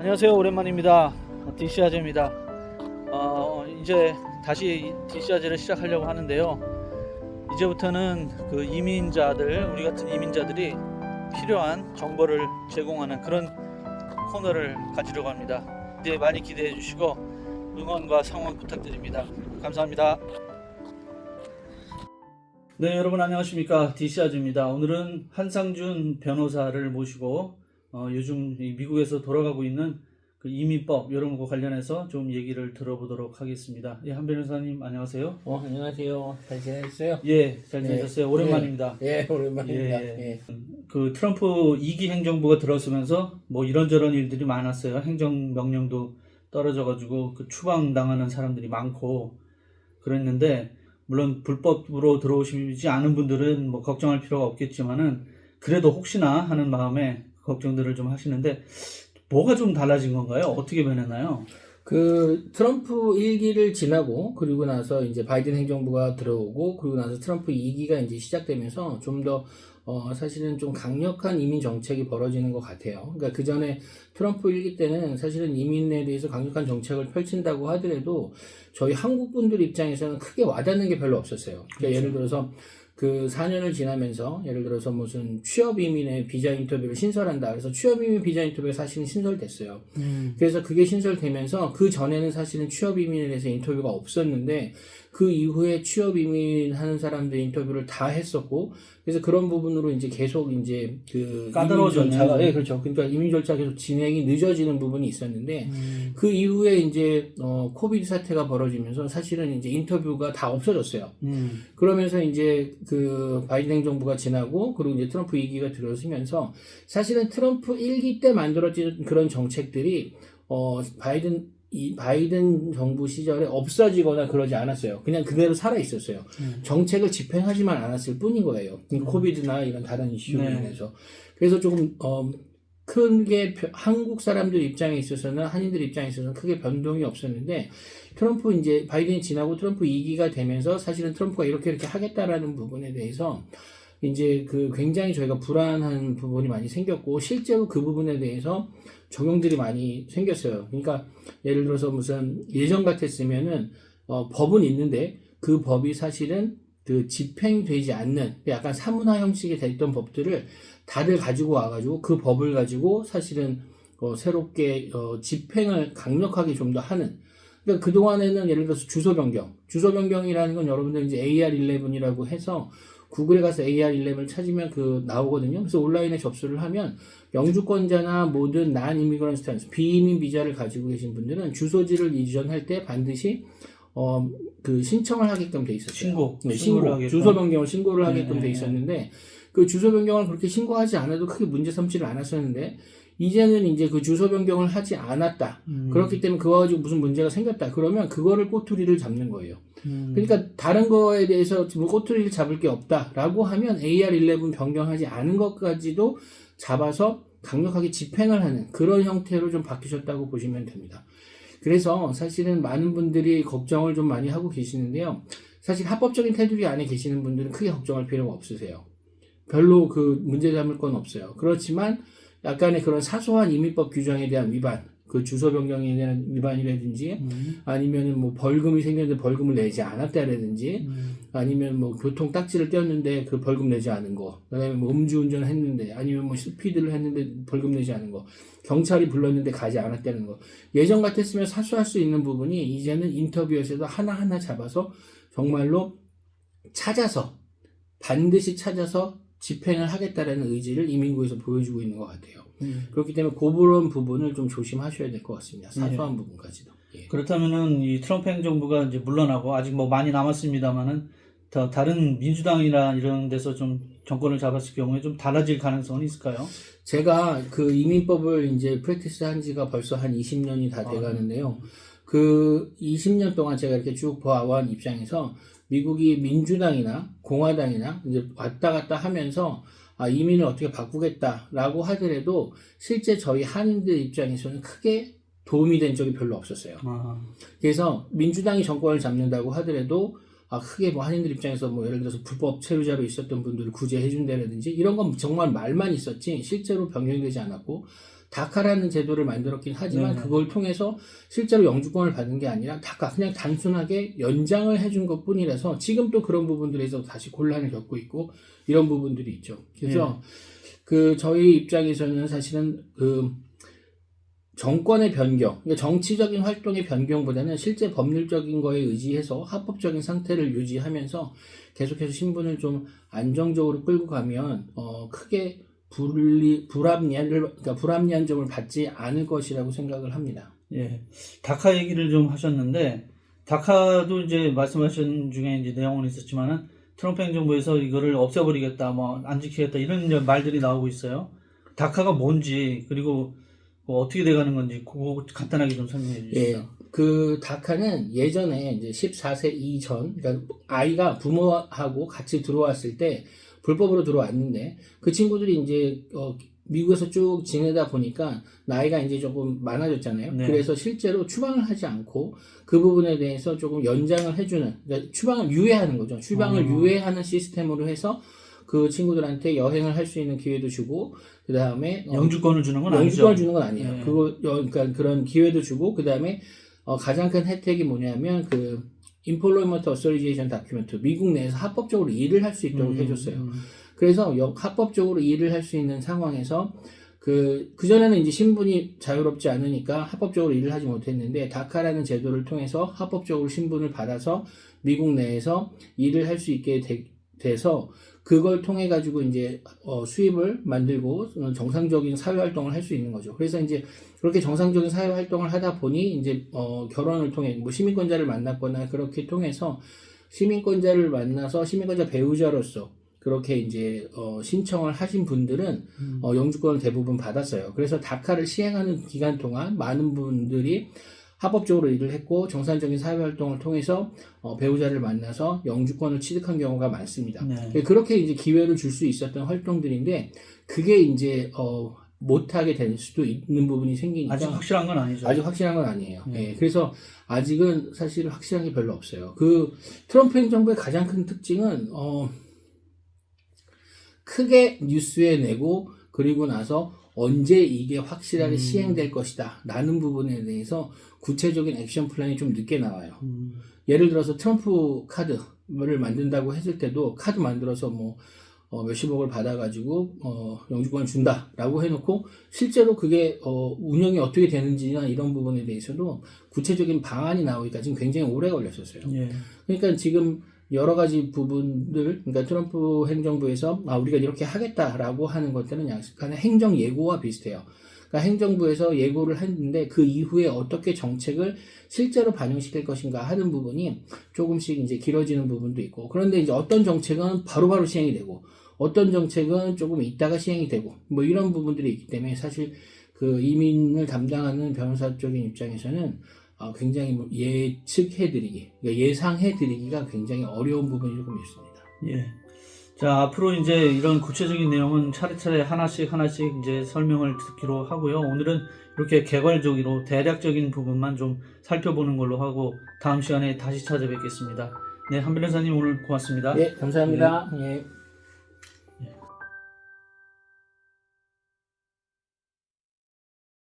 안녕하세요. 오랜만입니다. DC아제입니다. 이제 다시 DC아제를 시작하려고 하는데요. 이제부터는 그 이민자들, 우리 같은 이민자들이 필요한 정보를 제공하는 그런 코너를 가지려고 합니다. 이제 많이 기대해 주시고 응원과 성원 부탁드립니다. 감사합니다. 네, 여러분 안녕하십니까? DC아제입니다. 오늘은 한상준 변호사를 모시고 요즘 미국에서 돌아가고 있는 그 이민법 이런 거 관련해서 좀 얘기를 들어보도록 하겠습니다. 예, 한 변호사님 안녕하세요. 안녕하세요. 잘 지내셨어요? 예, 잘 지내셨어요. 오랜만입니다. 오랜만입니다. 예. 그 트럼프 2기 행정부가 들어서면서 뭐 이런저런 일들이 많았어요. 행정명령도 떨어져가지고 그 추방당하는 사람들이 많고 그랬는데, 물론 불법으로 들어오시지 않은 분들은 뭐 걱정할 필요가 없겠지만은 그래도 혹시나 하는 마음에 걱정들을 좀 하시는데, 뭐가 좀 달라진 건가요? 어떻게 변했나요? 그 트럼프 1기를 지나고 그리고 나서 이제 바이든 행정부가 들어오고 그리고 나서 트럼프 2기가 이제 시작되면서 좀 더 사실은 좀 강력한 이민 정책이 벌어지는 것 같아요. 그러니까 그 전에 트럼프 1기 때는 사실은 이민에 대해서 강력한 정책을 펼친다고 하더라도 저희 한국 분들 입장에서는 크게 와닿는 게 별로 없었어요. 그러니까 그렇죠. 예를 들어서 그 4년을 지나면서 예를 들어서 무슨 취업 이민의 비자 인터뷰를 신설한다. 그래서 취업 이민 비자 인터뷰가 사실은 신설됐어요. 그래서 그게 신설되면서 그 전에는 사실은 취업 이민에 대해서 인터뷰가 없었는데 그 이후에 취업 이민 하는 사람들 인터뷰를 다 했었고, 그래서 그런 부분으로 이제 계속 이제 그 까다로워졌네요. 예, 그렇죠. 그러니까 이민 절차가 계속 진행이 늦어지는 부분이 있었는데 그 이후에 이제 코비드 사태가 벌어지면서 사실은 이제 인터뷰가 다 없어졌어요. 그러면서 이제 그 바이든 행정부가 지나고 그리고 이제 트럼프 2기가 들어서면서 사실은 트럼프 1기 때 만들어진 그런 정책들이 바이든 정부 시절에 없어지거나 그러지 않았어요. 그냥 그대로 살아 있었어요. 정책을 집행하지만 않았을 뿐인 거예요. 코비드나 이런 다른 이슈로 인해서. 그래서 조금 크게 한국 사람들 입장에 있어서는, 한인들 입장에 있어서는 크게 변동이 없었는데, 트럼프 이제 바이든이 지나고 트럼프 2기가 되면서 사실은 트럼프가 이렇게 하겠다라는 부분에 대해서 이제 그 굉장히 저희가 불안한 부분이 많이 생겼고, 실제로 그 부분에 대해서 적용들이 많이 생겼어요. 그러니까 예를 들어서 무슨 예전 같았으면은 법은 있는데 그 법이 사실은 그 집행되지 않는 약간 사문화 형식이 됐던 법들을 다들 가지고 와가지고 그 법을 가지고 사실은 새롭게 집행을 강력하게 좀 더 하는. 그러니까 그동안에는 예를 들어서 주소 변경이라는 건 여러분들 이제 AR11이라고 해서 구글에 가서 AR11을 찾으면 그 나오거든요. 그래서 온라인에 접수를 하면 영주권자나 모든 non-immigrant status, 비이민 비자를 가지고 계신 분들은 주소지를 이전할 때 반드시 그 신청을 하게끔 돼 있었어요. 신고. 주소 변경을 신고를 하게끔 돼 있었는데 그 주소 변경을 그렇게 신고하지 않아도 크게 문제 삼지를 않았었는데, 이제는 이제 그 주소 변경을 하지 않았다. 그렇기 때문에 그거 가지고 무슨 문제가 생겼다. 그러면 그거를 꼬투리를 잡는 거예요. 그러니까 다른 거에 대해서 뭐 꼬투리를 잡을 게 없다라고 하면 AR11 변경하지 않은 것까지도 잡아서 강력하게 집행을 하는 그런 형태로 좀 바뀌셨다고 보시면 됩니다. 그래서 사실은 많은 분들이 걱정을 좀 많이 하고 계시는데요. 사실 합법적인 테두리 안에 계시는 분들은 크게 걱정할 필요가 없으세요. 별로 그 문제 삼을 건 없어요. 그렇지만 약간의 그런 사소한 이민법 규정에 대한 위반, 그 주소 변경에 대한 위반이라든지 아니면은 뭐 벌금이 생겼는데 벌금을 내지 않았다라든지 아니면 뭐 교통 딱지를 떼었는데 그 벌금 내지 않은 거, 그다음에 뭐 음주운전을 했는데 아니면 뭐 스피드를 했는데 벌금 내지 않은 거, 경찰이 불렀는데 가지 않았다는 거. 예전 같았으면 사소할 수 있는 부분이 이제는 인터뷰에서도 하나하나 잡아서 정말로 반드시 찾아서 집행을 하겠다라는 의지를 이민국에서 보여주고 있는 것 같아요. 그렇기 때문에 그런 부분을 좀 조심하셔야 될 것 같습니다. 사소한 부분까지도. 예. 그렇다면은 이 트럼프 행정부가 이제 물러나고 아직 뭐 많이 남았습니다만은 더 다른 민주당이나 이런 데서 좀 정권을 잡았을 경우에 좀 달라질 가능성은 있을까요? 제가 그 이민법을 이제 프랙티스 한 지가 벌써 한 20년이 다 돼가는데요. 그 20년 동안 제가 이렇게 쭉 봐온 입장에서 미국이 민주당이나 공화당이나 이제 왔다 갔다 하면서 이민을 어떻게 바꾸겠다라고 하더라도 실제 저희 한인들 입장에서는 크게 도움이 된 적이 별로 없었어요. 그래서 민주당이 정권을 잡는다고 하더라도 크게 뭐 한인들 입장에서 뭐 예를 들어서 불법 체류자로 있었던 분들을 구제해준다든지 이런 건 정말 말만 있었지 실제로 변경되지 않았고 다카라는 제도를 만들었긴 하지만 네네. 그걸 통해서 실제로 영주권을 받은 게 아니라 다카 그냥 단순하게 연장을 해준 것 뿐이라서 지금 또 그런 부분들에서 다시 곤란을 겪고 있고 이런 부분들이 있죠. 그래서 그 저희 입장에서는 사실은 그 정권의 변경, 그러니까 정치적인 활동의 변경보다는 실제 법률적인 거에 의지해서 합법적인 상태를 유지하면서 계속해서 신분을 좀 안정적으로 끌고 가면 크게 불합리한 점을 받지 않을 것이라고 생각을 합니다. 예. 다카 얘기를 좀 하셨는데, 다카도 이제 말씀하신 중에 이제 내용은 있었지만은, 트럼프 행정부에서 이거를 없애버리겠다, 뭐, 안 지키겠다, 이런 말들이 나오고 있어요. 다카가 뭔지, 그리고 뭐 어떻게 돼가는 건지, 그거 간단하게 좀 설명해 주시죠. 예. 그 다카는 예전에 이제 14세 이전, 그러니까 아이가 부모하고 같이 들어왔을 때 불법으로 들어왔는데 그 친구들이 이제 미국에서 쭉 지내다 보니까 나이가 이제 조금 많아졌잖아요. 네. 그래서 실제로 추방을 하지 않고 그 부분에 대해서 조금 연장을 해주는, 그러니까 추방을 유예하는 거죠. 추방을 유예하는 시스템으로 해서 그 친구들한테 여행을 할 수 있는 기회도 주고, 그 다음에 영주권을 주는 건 아니죠. 영주권을 주는 건 아니에요. 네. 그러니까 그런 기회도 주고, 그 다음에 가장 큰 혜택이 뭐냐면 그 Employment Authorization Document, 미국 내에서 합법적으로 일을 할 수 있도록 해줬어요. 그래서 합법적으로 일을 할 수 있는 상황에서 그전에는 이제 신분이 자유롭지 않으니까 합법적으로 일을 하지 못했는데 다카라는 제도를 통해서 합법적으로 신분을 받아서 미국 내에서 일을 할 수 있게 돼서 그걸 통해 가지고 이제 수입을 만들고 정상적인 사회 활동을 할 수 있는 거죠. 그래서 이제 그렇게 정상적인 사회 활동을 하다 보니 이제 결혼을 통해 뭐 시민권자를 만났거나 그렇게 통해서 시민권자를 만나서 시민권자 배우자로서 그렇게 이제 신청을 하신 분들은 영주권을 대부분 받았어요. 그래서 다카를 시행하는 기간 동안 많은 분들이 합법적으로 일을 했고 정상적인 사회활동을 통해서 배우자를 만나서 영주권을 취득한 경우가 많습니다. 네. 그렇게 이제 기회를 줄 수 있었던 활동들인데 그게 이제 못하게 될 수도 있는 부분이 생기니까 아직 확실한 건 아니죠. 아직 확실한 건 아니에요. 예, 그래서 아직은 사실 확실한 게 별로 없어요. 그 트럼프 행정부의 가장 큰 특징은 크게 뉴스에 내고 그리고 나서 언제 이게 확실하게 시행될 것이다 라는 부분에 대해서 구체적인 액션 플랜이 좀 늦게 나와요. 예를 들어서 트럼프 카드를 만든다고 했을 때도 카드 만들어서 뭐 몇십억을 받아가지고 영주권을 준다라고 해놓고 실제로 그게 운영이 어떻게 되는지나 이런 부분에 대해서도 구체적인 방안이 나오기까지는 굉장히 오래 걸렸었어요. 예. 그러니까 지금 여러 가지 부분들, 그러니까 트럼프 행정부에서 우리가 이렇게 하겠다라고 하는 것들은 약간의 행정 예고와 비슷해요. 그러니까 행정부에서 예고를 했는데 그 이후에 어떻게 정책을 실제로 반영시킬 것인가 하는 부분이 조금씩 이제 길어지는 부분도 있고, 그런데 이제 어떤 정책은 바로바로 시행이 되고, 어떤 정책은 조금 있다가 시행이 되고, 뭐 이런 부분들이 있기 때문에 사실 그 이민을 담당하는 변호사 쪽인 입장에서는 굉장히 뭐 예측해드리기, 그러니까 예상해드리기가 굉장히 어려운 부분이 조금 있습니다. 예. 자, 앞으로 이제 이런 구체적인 내용은 차례차례 하나씩 이제 설명을 듣기로 하고요. 오늘은 이렇게 개괄적으로 대략적인 부분만 좀 살펴보는 걸로 하고 다음 시간에 다시 찾아뵙겠습니다. 네, 한 변호사님 오늘 고맙습니다. 예, 감사합니다. 예.